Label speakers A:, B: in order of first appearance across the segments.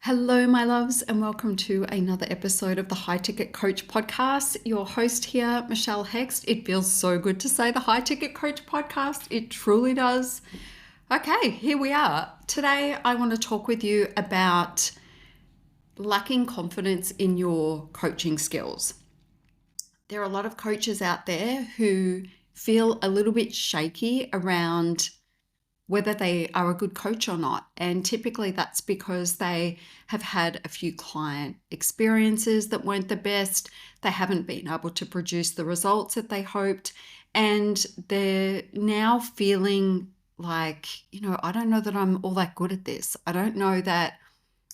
A: Hello, my loves, and welcome to another episode of the High Ticket Coach podcast. Your host here, Michelle Hext. It feels so good to say the High Ticket Coach podcast. It truly does. Okay, here we are. Today, I want to talk with you about lacking confidence in your coaching skills. There are a lot of coaches out there who feel a little bit shaky around whether they are a good coach or not. And typically that's because they have had a few client experiences that weren't the best. They haven't been able to produce the results that they hoped. And they're now feeling like, I don't know that I'm all that good at this. I don't know that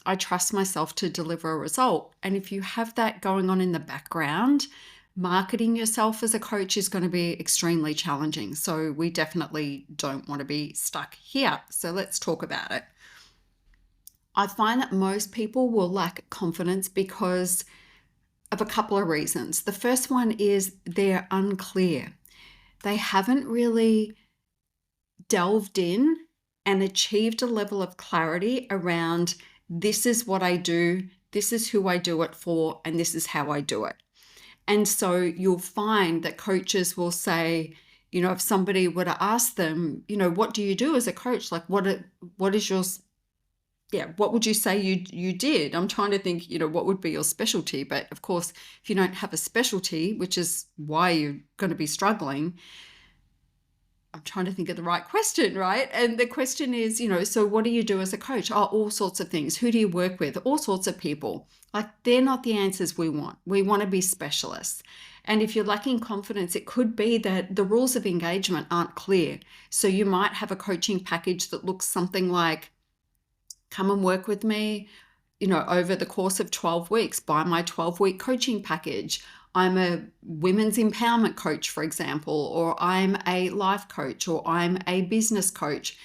A: I trust myself to deliver a result. And if you have that going on in the background, marketing yourself as a coach is going to be extremely challenging. So we definitely don't want to be stuck here. So let's talk about it. I find that most people will lack confidence because of a couple of reasons. The first one is they're unclear. They haven't really delved in and achieved a level of clarity around this is what I do, this is who I do it for, and this is how I do it. And so you'll find that coaches will say, if somebody were to ask them, what do you do as a coach? Like, what is your, what would you say you did? I'm trying to think, what would be your specialty? But of course, if you don't have a specialty, which is why you're going to be struggling, I'm trying to think of the right question, right? And the question is, so what do you do as a coach? Oh, all sorts of things. Who do you work with? All sorts of people. Like, they're not the answers we want. We want to be specialists. And if you're lacking confidence, it could be that the rules of engagement aren't clear. So you might have a coaching package that looks something like, come and work with me, over the course of 12 weeks, buy my 12-week coaching package. I'm a women's empowerment coach, for example, or I'm a life coach, or I'm a business coach.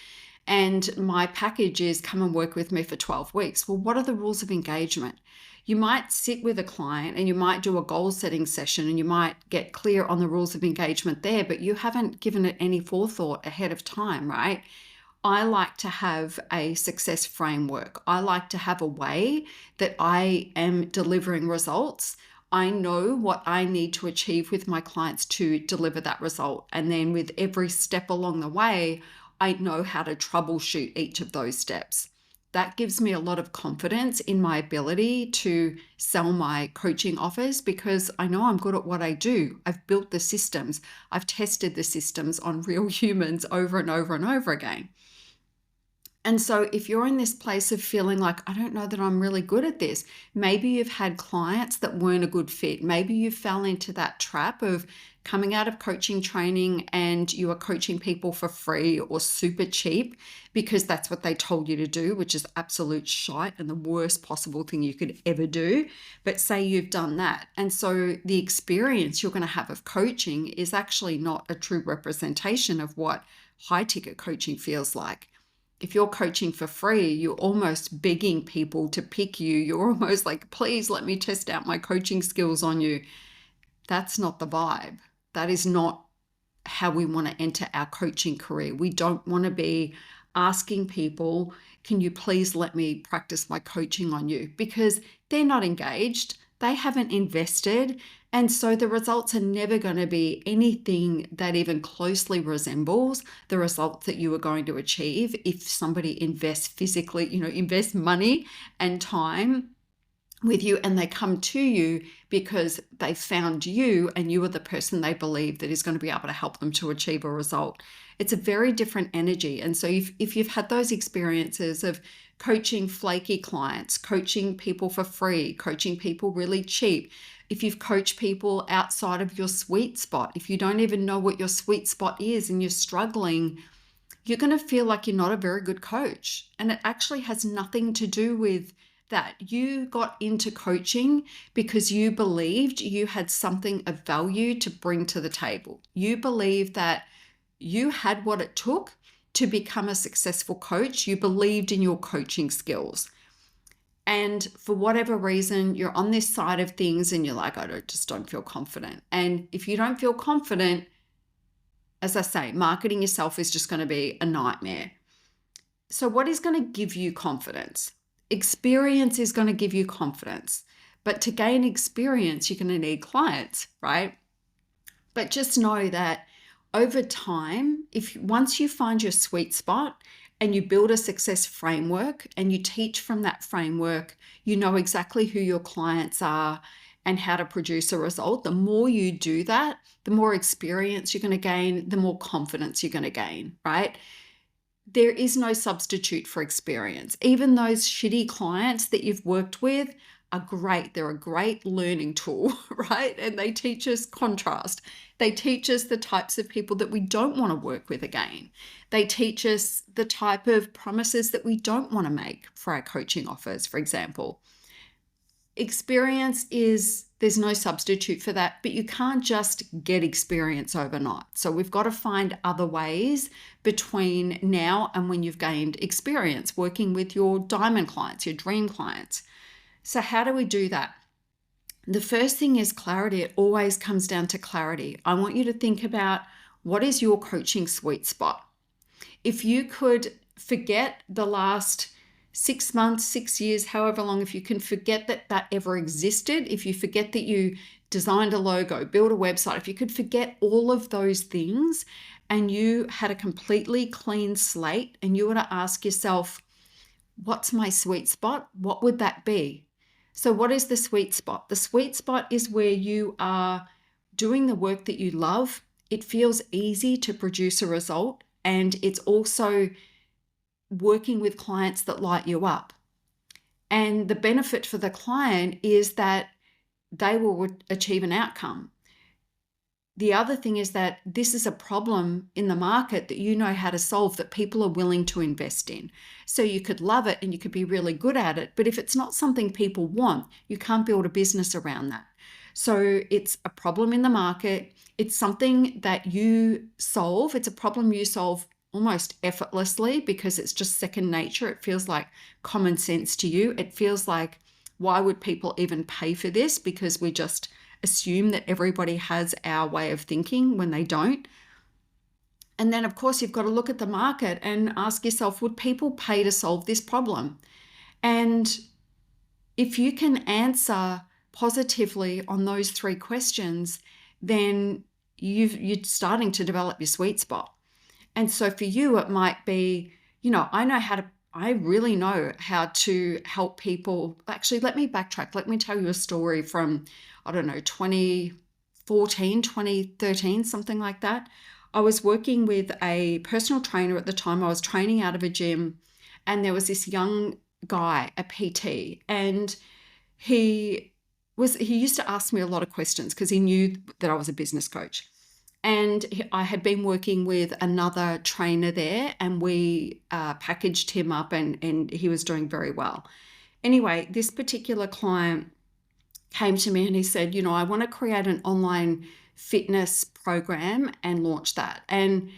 A: And my package is come and work with me for 12 weeks. Well, what are the rules of engagement? You might sit with a client and you might do a goal setting session and you might get clear on the rules of engagement there, but you haven't given it any forethought ahead of time, right? I like to have a success framework. I like to have a way that I am delivering results. I know what I need to achieve with my clients to deliver that result. And then with every step along the way, I know how to troubleshoot each of those steps. That gives me a lot of confidence in my ability to sell my coaching offers because I know I'm good at what I do. I've built the systems. I've tested the systems on real humans over and over and over again. And so if you're in this place of feeling like, I don't know that I'm really good at this, maybe you've had clients that weren't a good fit. Maybe you fell into that trap of coming out of coaching training and you are coaching people for free or super cheap because that's what they told you to do, which is absolute shite and the worst possible thing you could ever do. But say you've done that. And so the experience you're going to have of coaching is actually not a true representation of what high ticket coaching feels like. If you're coaching for free, you're almost begging people to pick you. You're almost like, please let me test out my coaching skills on you. That's not the vibe. That is not how we want to enter our coaching career. We don't want to be asking people, can you please let me practice my coaching on you? Because they're not engaged. They haven't invested. And so the results are never going to be anything that even closely resembles the results that you are going to achieve if somebody invests physically, invest money and time with you and they come to you because they found you and you are the person they believe that is going to be able to help them to achieve a result. It's a very different energy. And so if you've had those experiences of coaching flaky clients, coaching people for free, coaching people really cheap, if you've coached people outside of your sweet spot, if you don't even know what your sweet spot is and you're struggling, you're going to feel like you're not a very good coach. And it actually has nothing to do with that. You got into coaching because you believed you had something of value to bring to the table. You believed that you had what it took to become a successful coach. You believed in your coaching skills. And for whatever reason, you're on this side of things and you're like, just don't feel confident. And if you don't feel confident, as I say, marketing yourself is just going to be a nightmare. So what is going to give you confidence? experience is going to give you confidence. But to gain experience, you're going to need clients, right? But just know that over time, once you find your sweet spot and you build a success framework and you teach from that framework, you know exactly who your clients are and how to produce a result. The more you do that, the more experience you're going to gain, the more confidence you're going to gain, right? There is no substitute for experience. Even those shitty clients that you've worked with are great. They're a great learning tool, right? And they teach us contrast. They teach us the types of people that we don't want to work with again. They teach us the type of promises that we don't want to make for our coaching offers, for example. Experience there's no substitute for that, but you can't just get experience overnight. So we've got to find other ways between now and when you've gained experience working with your diamond clients, your dream clients. So how do we do that? The first thing is clarity. It always comes down to clarity. I want you to think about, what is your coaching sweet spot? If you could forget the last 6 months, 6 years, however long, if you can forget that ever existed, if you forget that you designed a logo, built a website, if you could forget all of those things and you had a completely clean slate and you were to ask yourself, what's my sweet spot? What would that be? So what is the sweet spot? The sweet spot is where you are doing the work that you love. It feels easy to produce a result, and it's also working with clients that light you up. And the benefit for the client is that they will achieve an outcome. The other thing is that this is a problem in the market that you know how to solve, that people are willing to invest in. So you could love it and you could be really good at it, but if it's not something people want, you can't build a business around that. So it's a problem in the market. It's something that you solve. It's a problem you solve almost effortlessly because it's just second nature. It feels like common sense to you. It feels like, why would people even pay for this? Because we just assume that everybody has our way of thinking when they don't. And then, of course, you've got to look at the market and ask yourself, would people pay to solve this problem? And if you can answer positively on those 3 questions, then you're starting to develop your sweet spot. And so for you, it might be, I really know how to help people. Actually, let me backtrack. Let me tell you a story from, 2014, 2013, something like that. I was working with a personal trainer at the time. I was training out of a gym, and there was this young guy, a PT, and he used to ask me a lot of questions because he knew that I was a business coach. And I had been working with another trainer there, and we packaged him up, and he was doing very well. Anyway, this particular client came to me and he said, I want to create an online fitness program and launch that. And,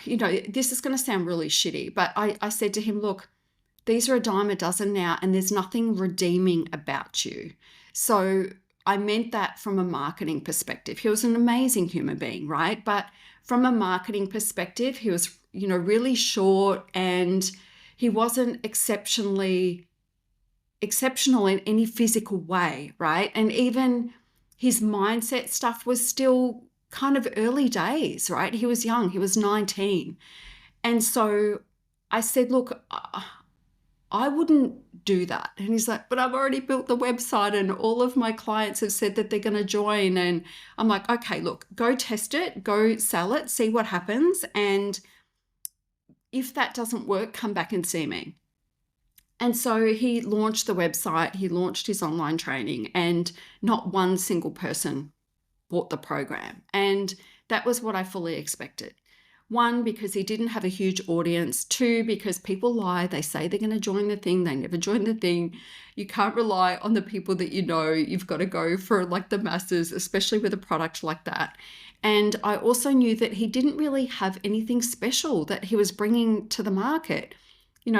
A: this is going to sound really shitty, but I said to him, look, these are a dime a dozen now, and there's nothing redeeming about you. So I meant that from a marketing perspective. He was an amazing human being, right? But from a marketing perspective, he was, really short, and he wasn't exceptional in any physical way, right? And even his mindset stuff was still kind of early days, right? He was young, he was 19. And so I said, look, I wouldn't do that. And he's like, but I've already built the website and all of my clients have said that they're going to join. And I'm like, okay, look, go test it, go sell it, see what happens. And if that doesn't work, come back and see me. And so he launched the website, he launched his online training, and not one single person bought the program. And that was what I fully expected. 1, because he didn't have a huge audience. 2, because people lie. They say they're going to join the thing. They never join the thing. You can't rely on the people that you know. You've got to go for like the masses, especially with a product like that. And I also knew that he didn't really have anything special that he was bringing to the market.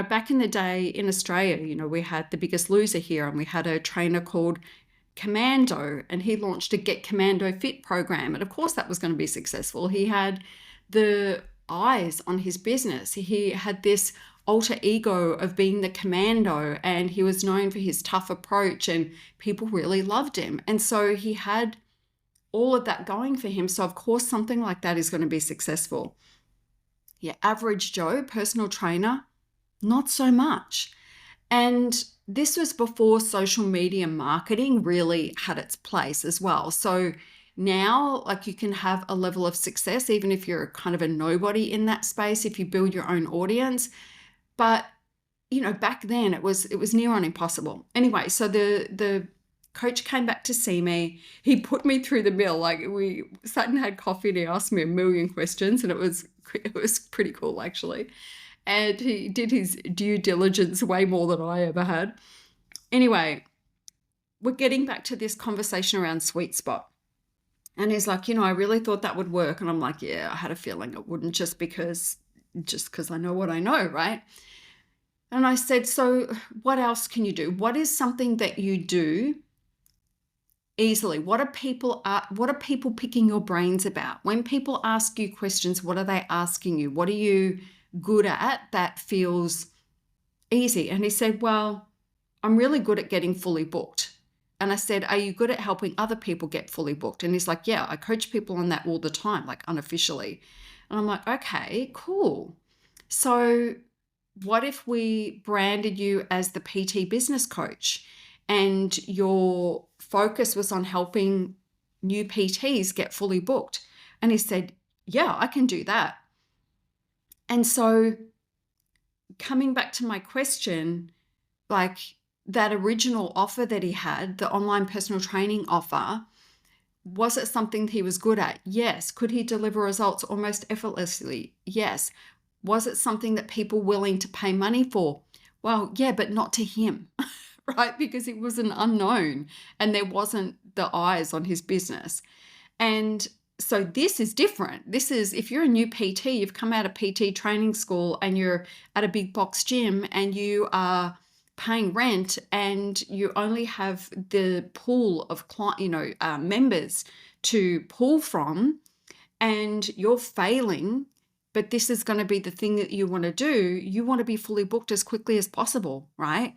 A: Back in the day in Australia, we had The Biggest Loser here, and we had a trainer called Commando, and he launched a Get Commando Fit program. And of course that was going to be successful. He had the eyes on his business. He had this alter ego of being the commando, and he was known for his tough approach, and people really loved him. And so he had all of that going for him. So of course, something like that is going to be successful. Yeah, average Joe, personal trainer, not so much. And this was before social media marketing really had its place as well. So now, like, you can have a level of success even if you're kind of a nobody in that space, if you build your own audience. But back then it was near on impossible. Anyway, so the coach came back to see me. He put me through the mill. Like, we sat and had coffee, and he asked me a million questions, and it was pretty cool, actually. And he did his due diligence way more than I ever had. Anyway, we're getting back to this conversation around sweet spot. And he's like, I really thought that would work. And I'm like, yeah, I had a feeling it wouldn't, just because I know what I know, right? And I said, so what else can you do? What is something that you do easily? What are people picking your brains about? When people ask you questions, what are they asking you? What are you good at that feels easy? And he said, well, I'm really good at getting fully booked. And I said, are you good at helping other people get fully booked? And he's like, yeah, I coach people on that all the time, like unofficially. And I'm like, okay, cool. So what if we branded you as the PT business coach, and your focus was on helping new PTs get fully booked? And he said, yeah, I can do that. And so, coming back to my question, like, that original offer that he had, the online personal training offer, was it something he was good at? Yes. Could he deliver results almost effortlessly? Yes. Was it something that people willing to pay money for? Well, yeah, but not to him, right? Because it was an unknown and there wasn't the eyes on his business. And so this is different. This is, if you're a new PT, you've come out of PT training school and you're at a big box gym and you are paying rent and you only have the pool of members to pull from, and you're failing, but this is going to be the thing that you want to do. You want to be fully booked as quickly as possible, right?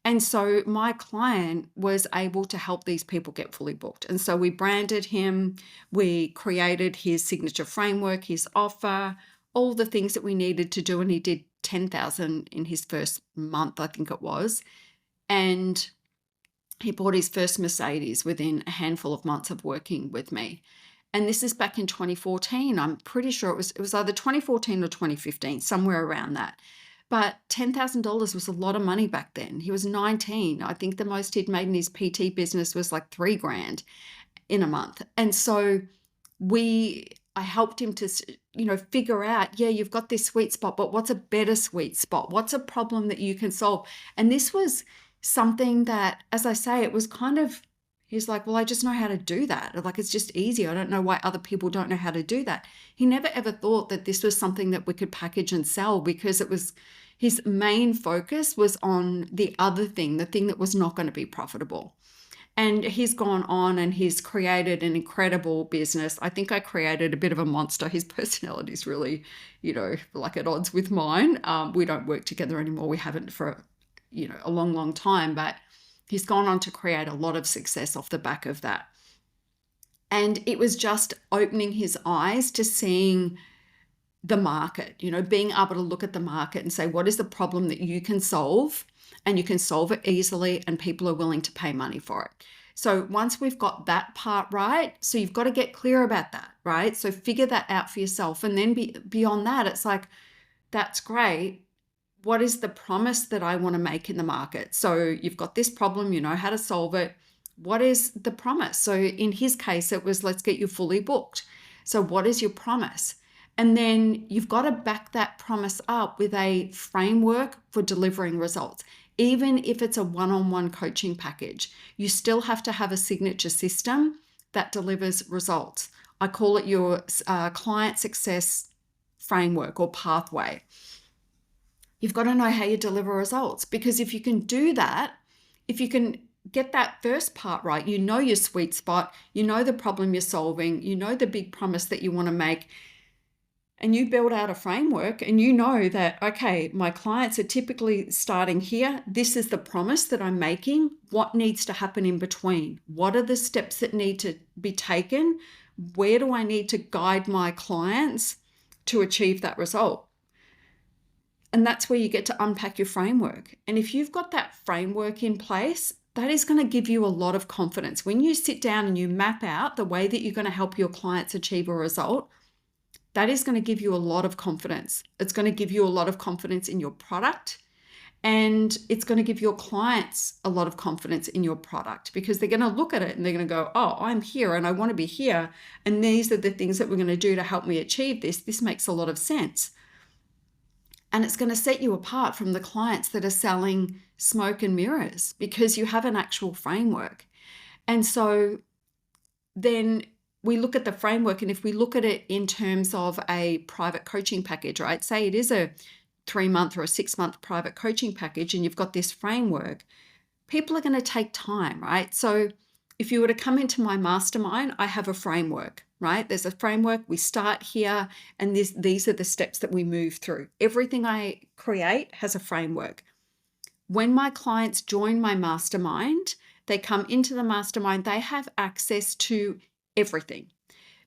A: And so my client was able to help these people get fully booked. And so we branded him, we created his signature framework, his offer, all the things that we needed to do. And he did 10,000 in his first month, I think it was. And he bought his first Mercedes within a handful of months of working with me. And this is back in 2014. I'm pretty sure it was either 2014 or 2015, somewhere around that. But $10,000 was a lot of money back then. He was 19. I think the most he'd made in his PT business was like $3,000 in a month. And so I helped him to, figure out, yeah, you've got this sweet spot, but what's a better sweet spot? What's a problem that you can solve? And this was something that, as I say, it was kind of, he's like, well, I just know how to do that. Like, it's just easy. I don't know why other people don't know how to do that. He never ever thought that this was something that we could package and sell, because it was, his main focus was on the other thing, the thing that was not going to be profitable. And he's gone on and he's created an incredible business. I think I created a bit of a monster. His personality is really, like at odds with mine. We don't work together anymore. We haven't for, a long, long time, but he's gone on to create a lot of success off the back of that. And it was just opening his eyes to seeing the market, being able to look at the market and say, what is the problem that you can solve? And you can solve it easily, and people are willing to pay money for it. So once we've got that part right, so you've got to get clear about that, right? So figure that out for yourself. And then beyond that, it's like, that's great. What is the promise that I want to make in the market? So you've got this problem, you know how to solve it. What is the promise? So in his case, it was, let's get you fully booked. So what is your promise? And then you've got to back that promise up with a framework for delivering results. Even if it's a one-on-one coaching package, you still have to have a signature system that delivers results. I call it your client success framework or pathway. You've got to know how you deliver results, because if you can do that, if you can get that first part right, you know your sweet spot, you know the problem you're solving, you know the big promise that you want to make, and you build out a framework and you know that, okay, my clients are typically starting here. This is the promise that I'm making. What needs to happen in between? What are the steps that need to be taken? Where do I need to guide my clients to achieve that result? And that's where you get to unpack your framework. And if you've got that framework in place, that is going to give you a lot of confidence. When you sit down and you map out the way that you're going to help your clients achieve a result, that is going to give you a lot of confidence. It's going to give you a lot of confidence in your product, and it's going to give your clients a lot of confidence in your product, because they're going to look at it and they're going to go, oh, I'm here and I want to be here. And these are the things that we're going to do to help me achieve this. This makes a lot of sense. And it's going to set you apart from the clients that are selling smoke and mirrors, because you have an actual framework. And so then we look at the framework, and if we look at it in terms of a private coaching package, right? Say it is a 3-month or a 6-month private coaching package, and you've got this framework, people are going to take time, right? So if you were to come into my mastermind, I have a framework, right? There's a framework. We start here, and these are the steps that we move through. Everything I create has a framework. When my clients join my mastermind, they come into the mastermind, they have access to everything,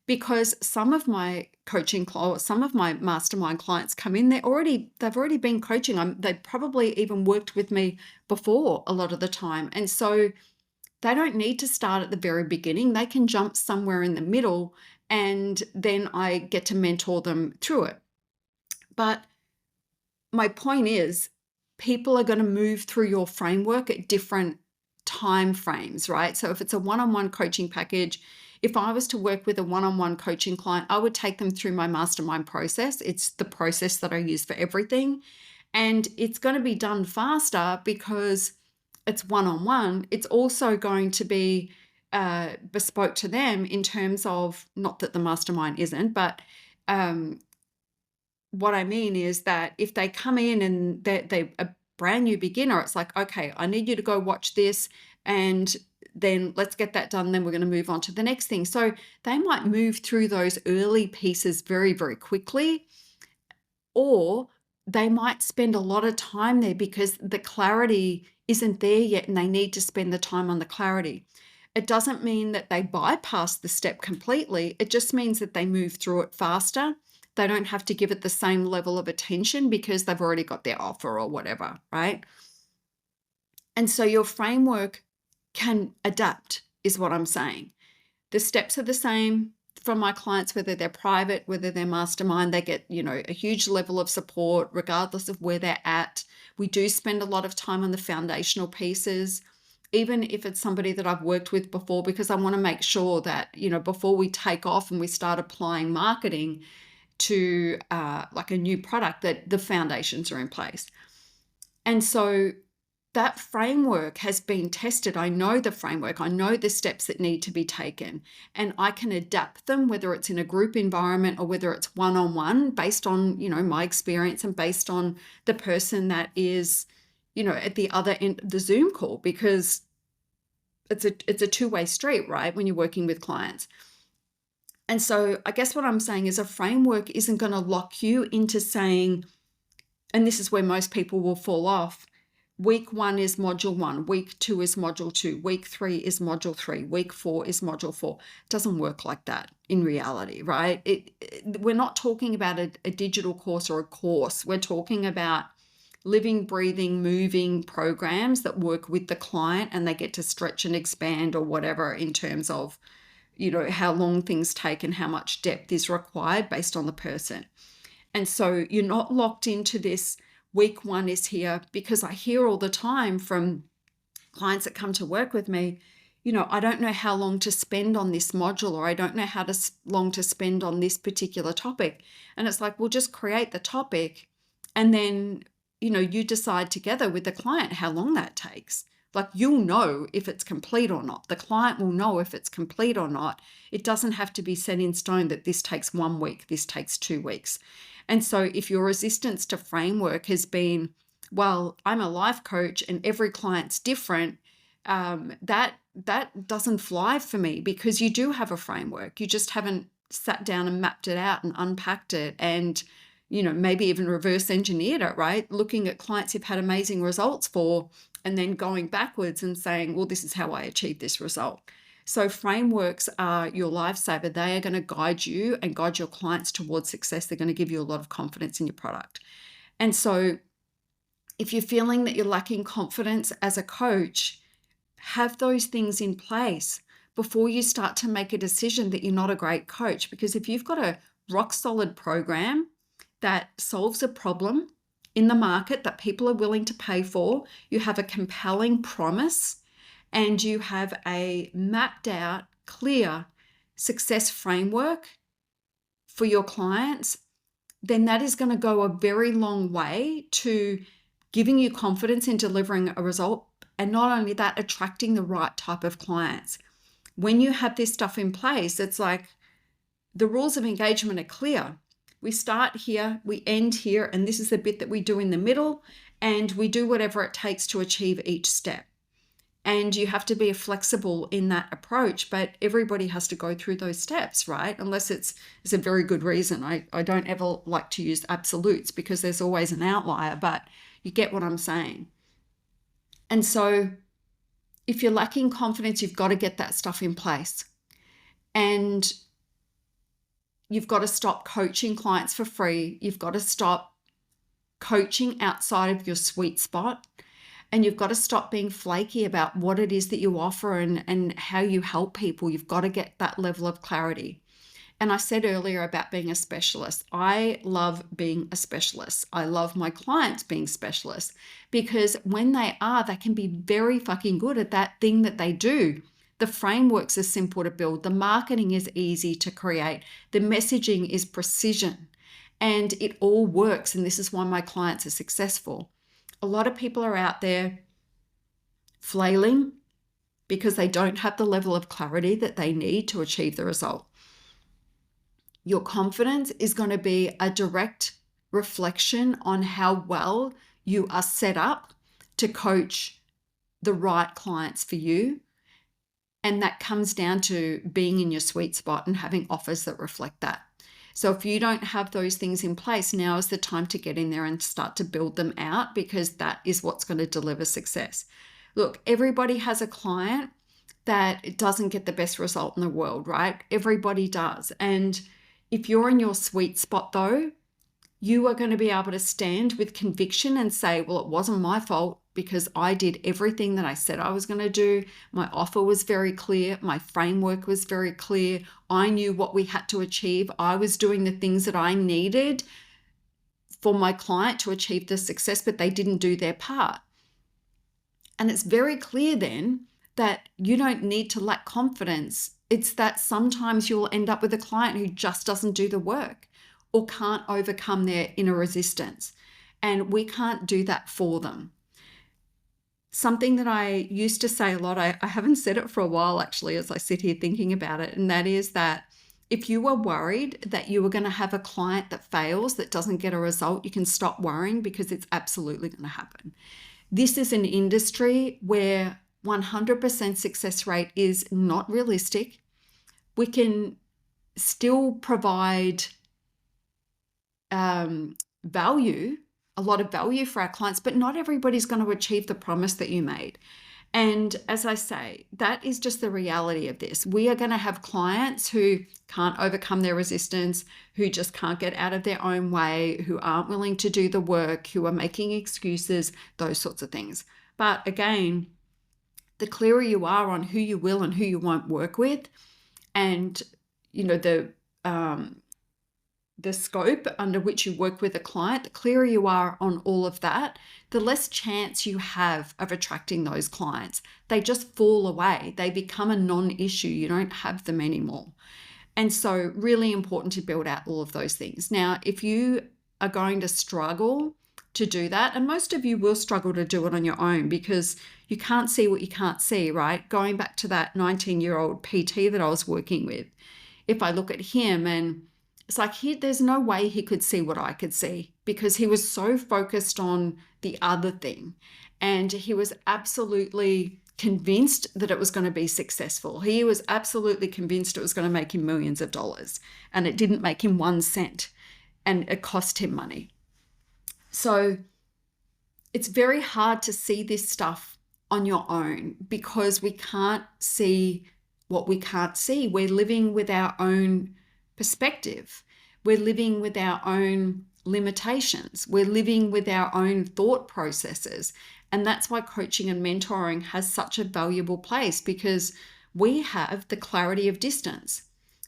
A: because some of my some of my mastermind clients come in, they've already been coaching. They've probably even worked with me before a lot of the time. And so they don't need to start at the very beginning. They can jump somewhere in the middle, and then I get to mentor them through it. But my point is, people are going to move through your framework at different time frames, right? So if it's a one-on-one coaching package, if I was to work with a one-on-one coaching client, I would take them through my mastermind process. It's the process that I use for everything. And it's going to be done faster because it's one-on-one. It's also going to be bespoke to them in terms of, not that the mastermind isn't, but what I mean is that if they come in and they're a brand new beginner, it's like, okay, I need you to go watch this, and then let's get that done. Then we're going to move on to the next thing. So they might move through those early pieces very, very quickly, or they might spend a lot of time there because the clarity isn't there yet and they need to spend the time on the clarity. It doesn't mean that they bypass the step completely. It just means that they move through it faster. They don't have to give it the same level of attention because they've already got their offer or whatever, right? And so your framework can adapt, is what I'm saying. The steps are the same from my clients, whether they're private, whether they're mastermind. They get, a huge level of support regardless of where they're at. We do spend a lot of time on the foundational pieces, even if it's somebody that I've worked with before, because I want to make sure that, before we take off and we start applying marketing to like a new product, that the foundations are in place. And so that framework has been tested. I know the framework. I know the steps that need to be taken, and I can adapt them, whether it's in a group environment or whether it's one-on-one, based on, my experience and based on the person that is, at the other end of the Zoom call, because it's a two-way street, right? When you're working with clients. And so I guess what I'm saying is a framework isn't going to lock you into saying, and this is where most people will fall off, week 1 is module 1, week 2 is module 2, week 3 is module 3, week 4 is module 4. It doesn't work like that in reality, right? We're not talking about a digital course or a course. We're talking about living, breathing, moving programs that work with the client, and they get to stretch and expand or whatever in terms of, how long things take and how much depth is required based on the person. And so you're not locked into this week 1 is here, because I hear all the time from clients that come to work with me, I don't know how long to spend on this module, or I don't know how long to spend on this particular topic. And it's like, well, just create the topic, and then, you decide together with the client how long that takes. Like, you'll know if it's complete or not. The client will know if it's complete or not. It doesn't have to be set in stone that this takes 1 week, this takes 2 weeks. And so if your resistance to framework has been, well, I'm a life coach and every client's different, that doesn't fly for me, because you do have a framework. You just haven't sat down and mapped it out and unpacked it and, maybe even reverse engineered it, right? Looking at clients you've had amazing results for and then going backwards and saying, well, this is how I achieved this result. So frameworks are your lifesaver. They are going to guide you and guide your clients towards success. They're going to give you a lot of confidence in your product. And so if you're feeling that you're lacking confidence as a coach, have those things in place before you start to make a decision that you're not a great coach. Because if you've got a rock solid program that solves a problem in the market that people are willing to pay for, you have a compelling promise, and you have a mapped out, clear success framework for your clients, then that is going to go a very long way to giving you confidence in delivering a result. And not only that, attracting the right type of clients. When you have this stuff in place, it's like the rules of engagement are clear. We start here, we end here, and this is the bit that we do in the middle, and we do whatever it takes to achieve each step. And you have to be flexible in that approach, but everybody has to go through those steps, right? Unless it's a very good reason. I don't ever like to use absolutes because there's always an outlier, but you get what I'm saying. And so if you're lacking confidence, you've got to get that stuff in place. And you've got to stop coaching clients for free. You've got to stop coaching outside of your sweet spot. And you've got to stop being flaky about what it is that you offer and how you help people. You've got to get that level of clarity. And I said earlier about being a specialist. I love being a specialist. I love my clients being specialists because when they can be very fucking good at that thing that they do. The frameworks are simple to build. The marketing is easy to create. The messaging is precision and it all works. And this is why my clients are successful. A lot of people are out there flailing because they don't have the level of clarity that they need to achieve the result. Your confidence is going to be a direct reflection on how well you are set up to coach the right clients for you. And that comes down to being in your sweet spot and having offers that reflect that. So if you don't have those things in place, now is the time to get in there and start to build them out because that is what's going to deliver success. Look, everybody has a client that doesn't get the best result in the world, right? Everybody does. And if you're in your sweet spot though, you are going to be able to stand with conviction and say, well, it wasn't my fault because I did everything that I said I was going to do. My offer was very clear. My framework was very clear. I knew what we had to achieve. I was doing the things that I needed for my client to achieve the success, but they didn't do their part. And it's very clear then that you don't need to lack confidence. It's that sometimes you'll end up with a client who just doesn't do the work or can't overcome their inner resistance. And we can't do that for them. Something that I used to say a lot, I haven't said it for a while actually as I sit here thinking about it, and that is that if you are worried that you are going to have a client that fails, that doesn't get a result, you can stop worrying because it's absolutely going to happen. This is an industry where 100% success rate is not realistic. We can still provide value, a lot of value for our clients, but not everybody's going to achieve the promise that you made. And as I say, that is just the reality of this. We are going to have clients who can't overcome their resistance, who just can't get out of their own way, who aren't willing to do the work, who are making excuses, those sorts of things. But again, the clearer you are on who you will and who you won't work with, and the scope under which you work with a client, the clearer you are on all of that, the less chance you have of attracting those clients. They just fall away. They become a non-issue. You don't have them anymore. And so really important to build out all of those things. Now, if you are going to struggle to do that, and most of you will struggle to do it on your own because you can't see what you can't see, right? Going back to that 19-year-old PT that I was working with, if I look at him and it's like there's no way he could see what I could see because he was so focused on the other thing. And he was absolutely convinced that it was going to be successful. He was absolutely convinced it was going to make him millions of dollars, and it didn't make him 1 cent, and it cost him money. So it's very hard to see this stuff on your own because we can't see what we can't see. We're living with our own perspective. We're living with our own limitations. We're living with our own thought processes. And that's why coaching and mentoring has such a valuable place, because we have the clarity of distance.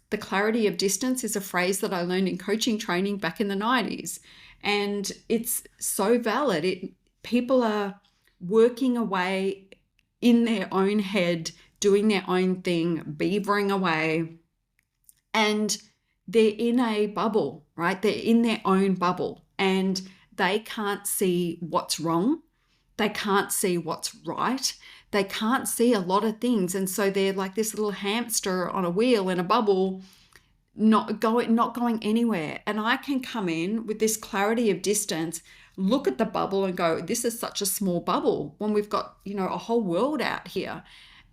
A: The clarity of distance is a phrase that I learned in coaching training back in the 90s. And it's so valid. People are working away in their own head, doing their own thing, beavering away, and they're in a bubble, right? They're in their own bubble, and they can't see what's wrong. They can't see what's right. They can't see a lot of things. And so they're like this little hamster on a wheel in a bubble, not going anywhere. And I can come in with this clarity of distance, look at the bubble and go, this is such a small bubble when we've got, a whole world out here.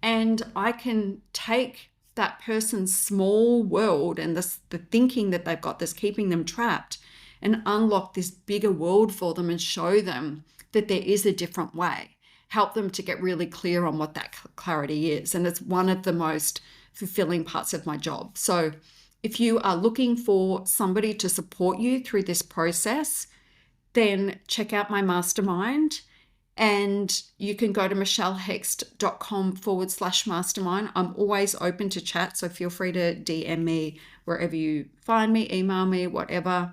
A: And I can take that person's small world and the thinking that they've got that's keeping them trapped, and unlock this bigger world for them and show them that there is a different way. Help them to get really clear on what that clarity is. And it's one of the most fulfilling parts of my job. So if you are looking for somebody to support you through this process, then check out my mastermind, and you can go to michellehext.com/mastermind. I'm always open to chat, so feel free to DM me wherever you find me, email me, whatever,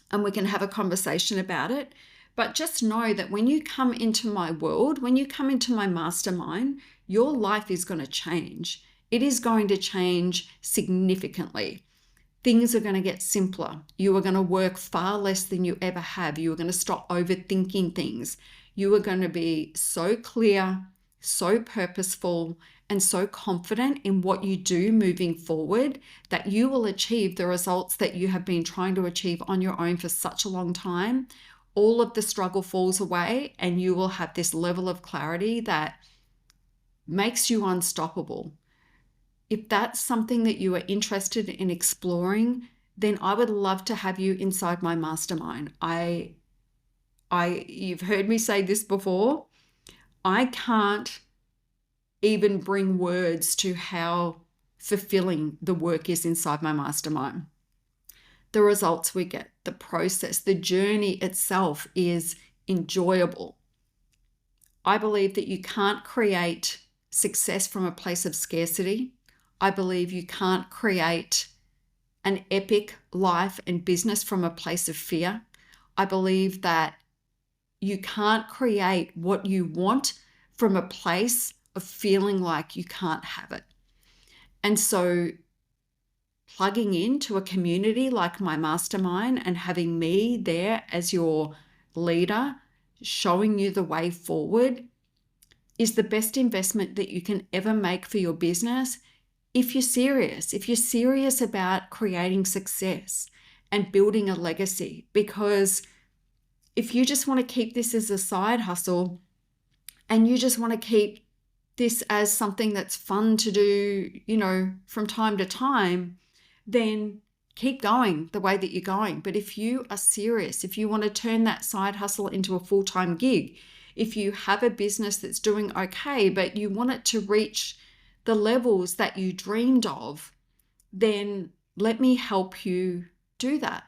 A: and we can have a conversation about it. But just know that when you come into my world, when you come into my mastermind, your life is going to change. It is going to change significantly. Things are going to get simpler. You are going to work far less than you ever have. You are going to stop overthinking things. You are going to be so clear, so purposeful, and so confident in what you do moving forward that you will achieve the results that you have been trying to achieve on your own for such a long time. All of the struggle falls away, and you will have this level of clarity that makes you unstoppable. If that's something that you are interested in exploring, then I would love to have you inside my mastermind. You've heard me say this before. I can't even bring words to how fulfilling the work is inside my mastermind. The results we get, the process, the journey itself is enjoyable. I believe that you can't create success from a place of scarcity. I believe you can't create an epic life and business from a place of fear. I believe that you can't create what you want from a place of feeling like you can't have it. And so plugging into a community like my mastermind and having me there as your leader, showing you the way forward, is the best investment that you can ever make for your business if you're serious about creating success and building a legacy. Because if you just want to keep this as a side hustle and you just want to keep this as something that's fun to do, from time to time, then keep going the way that you're going. But if you are serious, if you want to turn that side hustle into a full-time gig, if you have a business that's doing okay, but you want it to reach the levels that you dreamed of, then let me help you do that,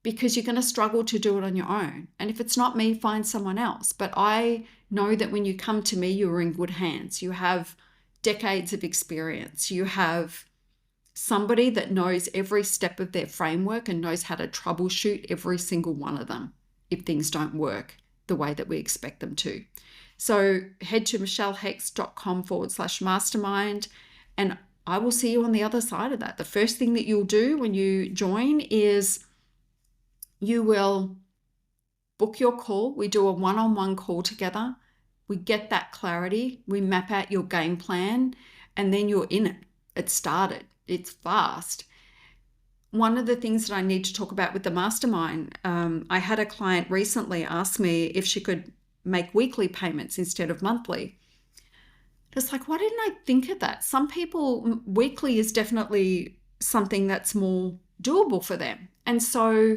A: because you're going to struggle to do it on your own. And if it's not me, find someone else. But I know that when you come to me, you are in good hands. You have decades of experience. You have somebody that knows every step of their framework and knows how to troubleshoot every single one of them if things don't work the way that we expect them to. So head to michellehext.com/mastermind, and I will see you on the other side of that. The first thing that you'll do when you join is you will book your call. We do a one-on-one call together. We get that clarity. We map out your game plan, and then you're in it. It started. It's fast. One of the things that I need to talk about with the mastermind, I had a client recently ask me if she could make weekly payments instead of monthly. It's like, why didn't I think of that? Some people, weekly is definitely something that's more doable for them. And so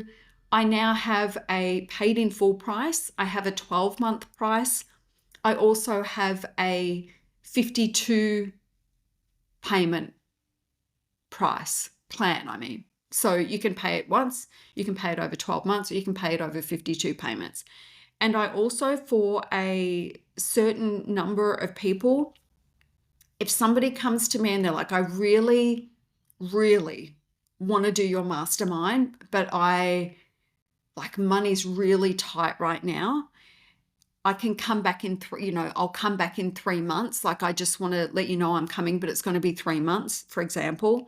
A: I now have a paid in full price. I have a 12-month price. I also have a 52 payment price plan, I mean. So you can pay it once, you can pay it over 12 months, or you can pay it over 52 payments. And I also, for a certain number of people, if somebody comes to me and they're like, I really, really want to do your mastermind, but money's really tight right now. I can come back in I'll come back in 3 months. Like, I just want to let you know I'm coming, but it's going to be 3 months, for example.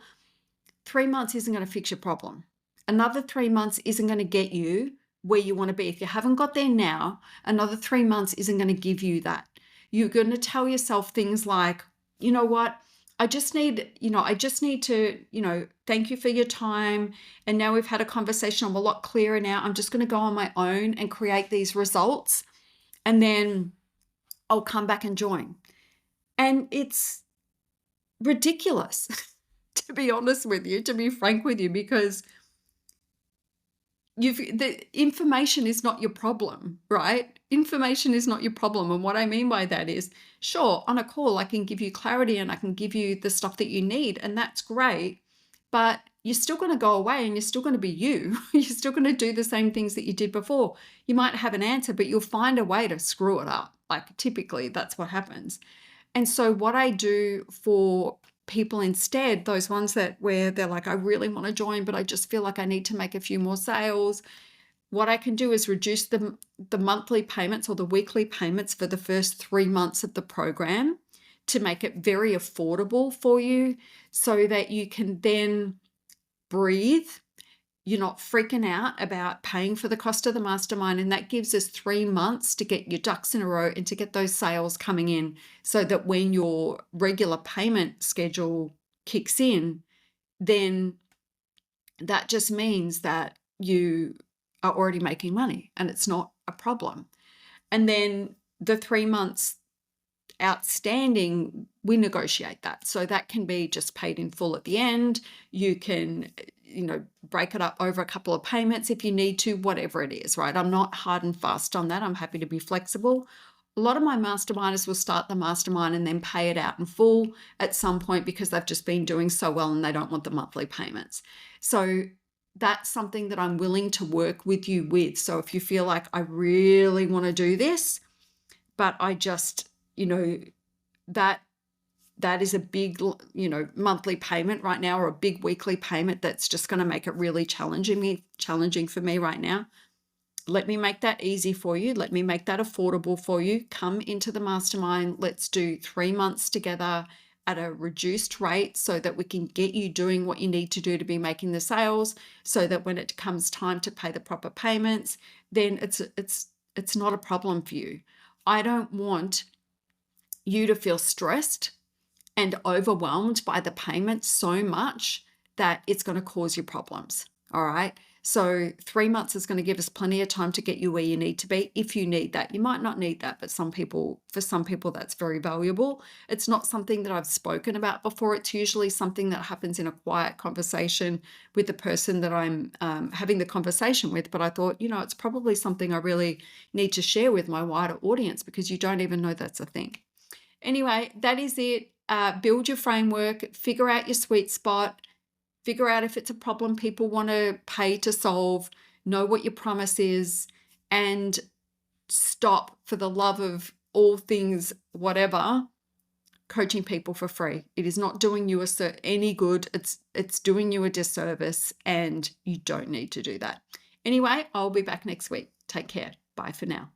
A: 3 months isn't going to fix your problem. Another 3 months isn't going to get you where you want to be. If you haven't got there now, another 3 months isn't going to give you that. You're going to tell yourself things like, you know what, I just need to, thank you for your time. And now we've had a conversation. I'm a lot clearer now. I'm just going to go on my own and create these results. And then I'll come back and join. And it's ridiculous, to be honest with you, to be frank with you, because the information is not your problem, right? Information is not your problem. And what I mean by that is, sure, on a call, I can give you clarity and I can give you the stuff that you need, and that's great. But you're still going to go away and you're still going to be you. You're still going to do the same things that you did before. You might have an answer, but you'll find a way to screw it up. Like, typically, that's what happens. And so what I do for people instead, those ones where they're like, I really want to join, but I just feel like I need to make a few more sales. What I can do is reduce the monthly payments or the weekly payments for the first 3 months of the program to make it very affordable for you, so that you can then breathe. You're not freaking out about paying for the cost of the mastermind. And that gives us 3 months to get your ducks in a row and to get those sales coming in, so that when your regular payment schedule kicks in, then that just means that you are already making money and it's not a problem. And then the 3 months outstanding, we negotiate that. So that can be just paid in full at the end. You can, break it up over a couple of payments if you need to, whatever it is, right? I'm not hard and fast on that. I'm happy to be flexible. A lot of my masterminders will start the mastermind and then pay it out in full at some point because they've just been doing so well and they don't want the monthly payments. So that's something that I'm willing to work with you with. So if you feel like, I really want to do this, but I just, that is a big, monthly payment right now, or a big weekly payment that's just going to make it really challenging for me right now. Let me make that easy for you. Let me make that affordable for you. Come into the mastermind. Let's do 3 months together at a reduced rate, so that we can get you doing what you need to do to be making the sales, so that when it comes time to pay the proper payments, then it's not a problem for you. I don't want you to feel stressed and overwhelmed by the payment so much that it's going to cause you problems. All right. So 3 months is going to give us plenty of time to get you where you need to be, if you need that. You might not need that, but for some people, that's very valuable. It's not something that I've spoken about before. It's usually something that happens in a quiet conversation with the person that I'm having the conversation with. But I thought, it's probably something I really need to share with my wider audience, because you don't even know that's a thing. Anyway, that is it. Build your framework, figure out your sweet spot, figure out if it's a problem people want to pay to solve, know what your promise is, and stop, for the love of all things whatever, coaching people for free. It is not doing you any good. It's doing you a disservice, and you don't need to do that. Anyway, I'll be back next week. Take care. Bye for now.